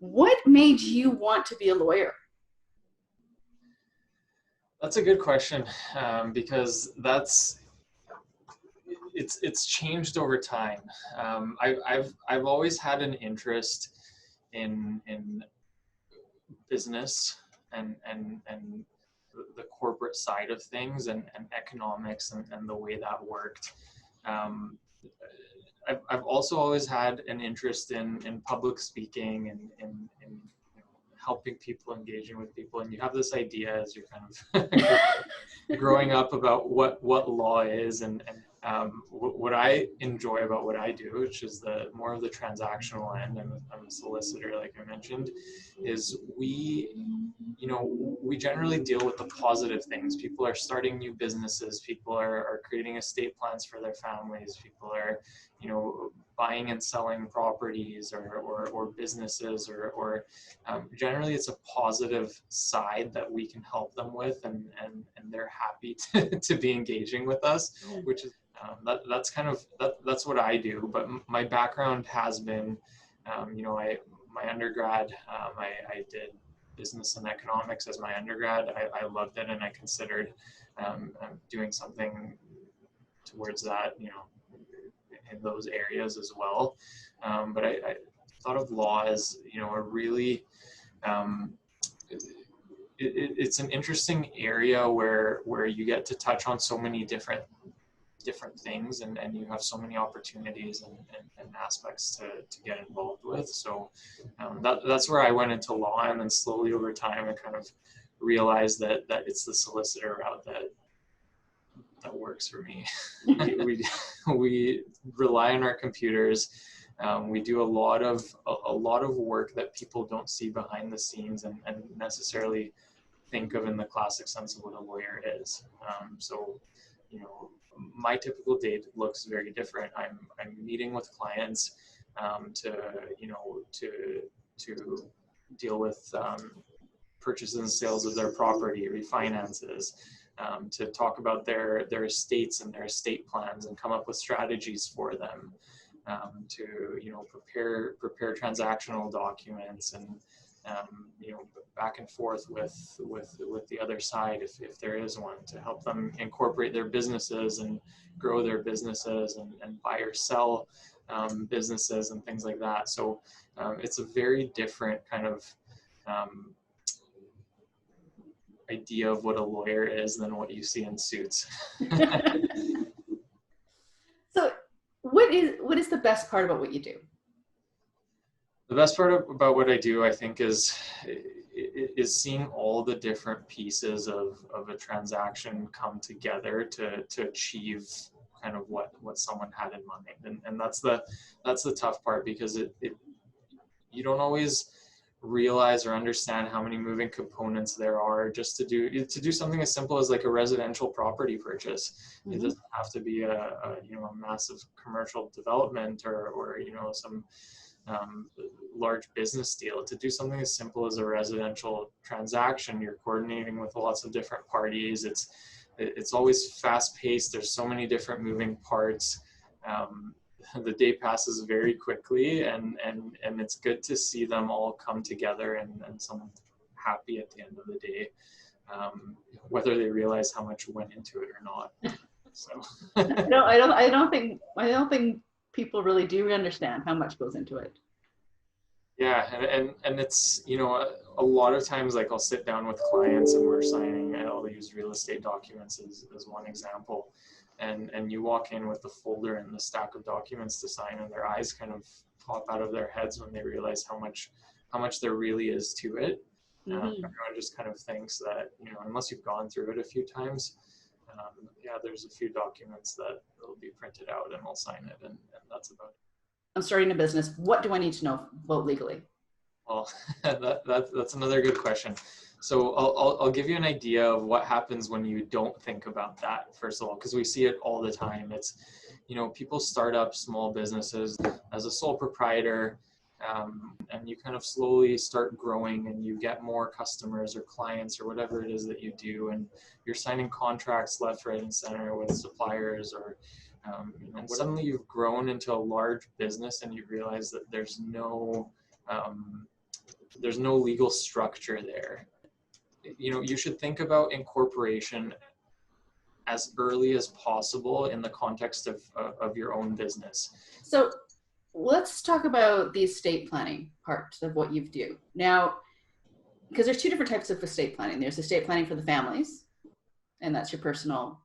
What made you want to be a lawyer? That's a good question, because it's changed over time. I've always had an interest in business and the corporate side of things and economics and the way that worked. Um, I've also always had an interest in public speaking and helping people, engaging with people, and you have this idea as you're kind of growing up about what law is and what I enjoy about what I do, which is the more of the transactional end. I'm a solicitor, like I mentioned, is we generally deal with the positive things. People are starting new businesses, people are creating estate plans for their families, people are, buying and selling properties or businesses or generally it's a positive side that we can help them with, and they're happy to be engaging with us, which is that's what I do. But my background has been, my undergrad, I did business and economics as my undergrad. I loved it, and I considered doing something towards that, in those areas as well. But I thought of law as, a really, it's an interesting area where you get to touch on so many different things, and you have so many opportunities and aspects to get involved with. So that's where I went into law, and then slowly over time I kind of realized that it's the solicitor route that works for me. we rely on our computers. We do a lot of work that people don't see behind the scenes and necessarily think of in the classic sense of what a lawyer is. So, my typical day looks very different. I'm meeting with clients to deal with purchases and sales of their property, refinances, to talk about their estates and their estate plans and come up with strategies for them, to prepare transactional documents and back and forth with the other side if there is one, to help them incorporate their businesses and grow their businesses and buy or sell businesses and things like that. So it's a very different kind of idea of what a lawyer is than what you see in Suits. So what is the best part about what you do? The best part about what I do, I think, is seeing all the different pieces of a transaction come together to achieve kind of what someone had in mind. And that's the tough part, because you don't always realize or understand how many moving components there are just to do something as simple as like a residential property purchase. Mm-hmm. It doesn't have to be a massive commercial development or some large business deal. To do something as simple as a residential transaction, you're coordinating with lots of different parties. It's always fast paced. There's so many different moving parts. The day passes very quickly, and it's good to see them all come together and someone happy at the end of the day, whether they realize how much went into it or not. So no, I don't think people really do understand how much goes into it. Yeah, and it's, a lot of times, like, I'll sit down with clients and we're signing, I'll use real estate documents as one example, and you walk in with the folder and the stack of documents to sign, and their eyes kind of pop out of their heads when they realize how much there really is to it. Mm-hmm. Everyone just kind of thinks that, unless you've gone through it a few times, there's a few documents that will be printed out and I'll sign it, and that's about it. I'm starting a business. What do I need to know about legally? Well, that's another good question. So I'll give you an idea of what happens when you don't think about that, first of all, because we see it all the time. It's, people start up small businesses as a sole proprietor, and you kind of slowly start growing and you get more customers or clients or whatever it is that you do, and you're signing contracts left, right, and center with suppliers, or and suddenly you've grown into a large business and you realize that there's no there's no legal structure there. You should think about incorporation as early as possible in the context of your own business. So let's talk about the estate planning part of what you do now, because there's two different types of estate planning. There's estate planning for the families, and that's your personal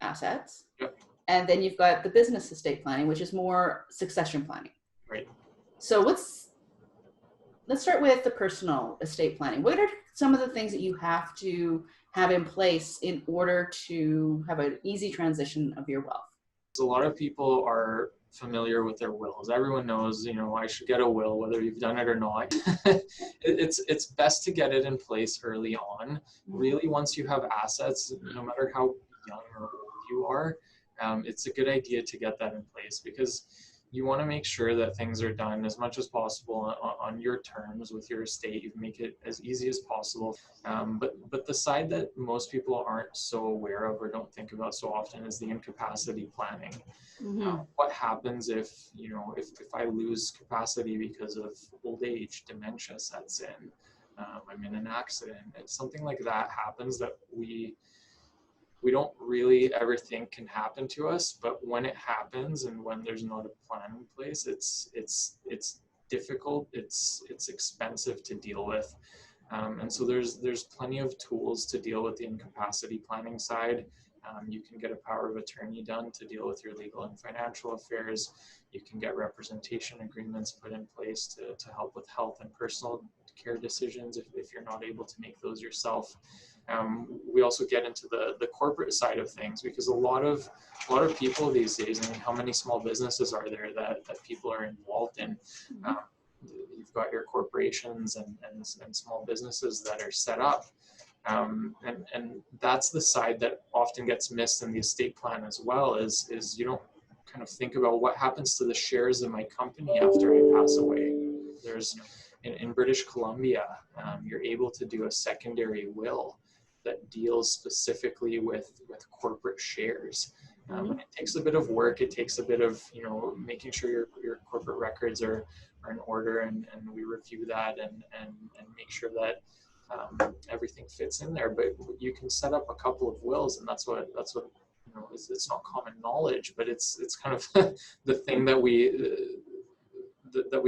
assets. Yep. And then you've got the business estate planning, which is more succession planning. Right. So let's start with the personal estate planning. What are some of the things that you have to have in place in order to have an easy transition of your wealth? A lot of people are familiar with their wills. Everyone knows, I should get a will, whether you've done it or not. It's best to get it in place early on. Really, once you have assets, no matter how young or old you are, it's a good idea to get that in place, because you want to make sure that things are done as much as possible on your terms with your estate. You make it as easy as possible. But the side that most people aren't so aware of or don't think about so often is the incapacity planning. What happens if I lose capacity because of old age, dementia sets in, I'm in an accident, it's something like that happens that we don't really ever think can happen to us, but when it happens and when there's not a plan in place, it's difficult, it's expensive to deal with. And so there's plenty of tools to deal with the incapacity planning side. You can get a power of attorney done to deal with your legal and financial affairs. You can get representation agreements put in place to help with health and personal care decisions if you're not able to make those yourself. We also get into the corporate side of things, because a lot of people these days, how many small businesses are there that people are involved in? You've got your corporations and small businesses that are set up. And that's the side that often gets missed in the estate plan as well, is you don't kind of think about what happens to the shares of my company after I pass away. There's in British Columbia, you're able to do a secondary will that deals specifically with corporate shares. It takes a bit of work. It takes a bit of making sure your corporate records are in order, and we review that and make sure that everything fits in there. But you can set up a couple of wills, and that's what it's not common knowledge, but it's kind of the thing that we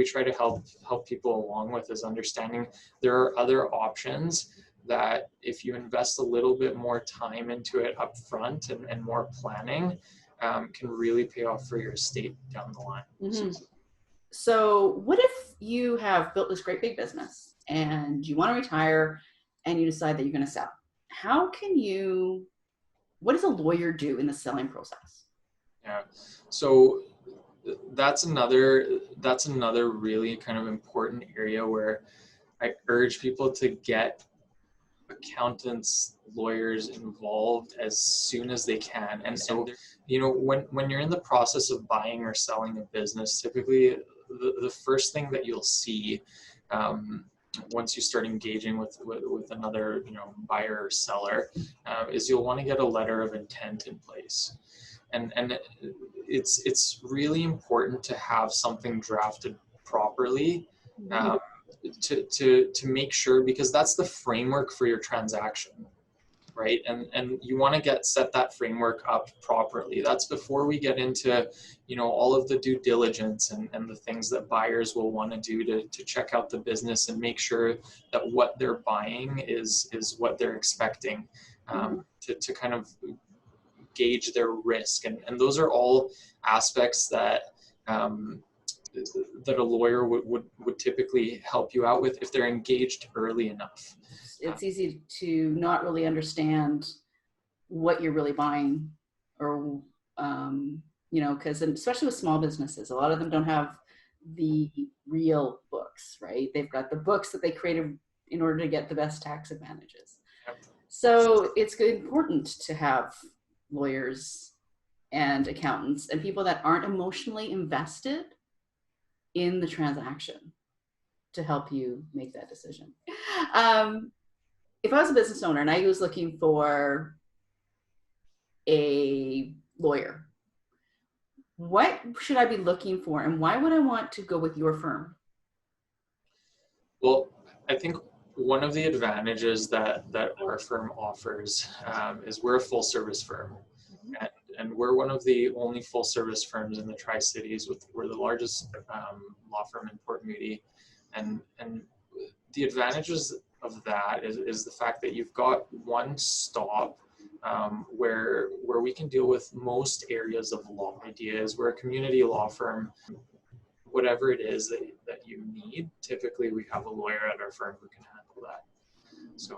try to help people along with, is understanding there are other options that if you invest a little bit more time into it up front and more planning, can really pay off for your estate down the line. So what if you have built this great big business and you want to retire and you decide that you're going to sell? What does a lawyer do in the selling process? Yeah. So that's another really kind of important area where I urge people to get accountants, lawyers involved as soon as they can. And so, when you're in the process of buying or selling a business, typically the first thing that you'll see once you start engaging with another buyer or seller is you'll want to get a letter of intent in place. And it's really important to have something drafted properly to make sure, because that's the framework for your transaction, right? And you want to set that framework up properly. That's before we get into all of the due diligence and the things that buyers will want to do to check out the business and make sure that what they're buying is what they're expecting, to kind of gauge their risk. And those are all aspects that a lawyer would typically help you out with if they're engaged early enough. It's easy to not really understand what you're really buying, or because especially with small businesses, a lot of them don't have the real books, right? They've got the books that they created in order to get the best tax advantages. Yep. So it's important to have lawyers and accountants and people that aren't emotionally invested in the transaction to help you make that decision. If I was a business owner and I was looking for a lawyer, what should I be looking for, and why would I want to go with your firm? Well, I think one of the advantages that our firm offers is we're a full service firm. And, and we're one of the only full service firms in the Tri-Cities. We're the largest law firm in Port Moody. And the advantages of that is the fact that you've got one stop where we can deal with most areas of law ideas. We're a community law firm. Whatever it is that you need, typically we have a lawyer at our firm who can handle that. So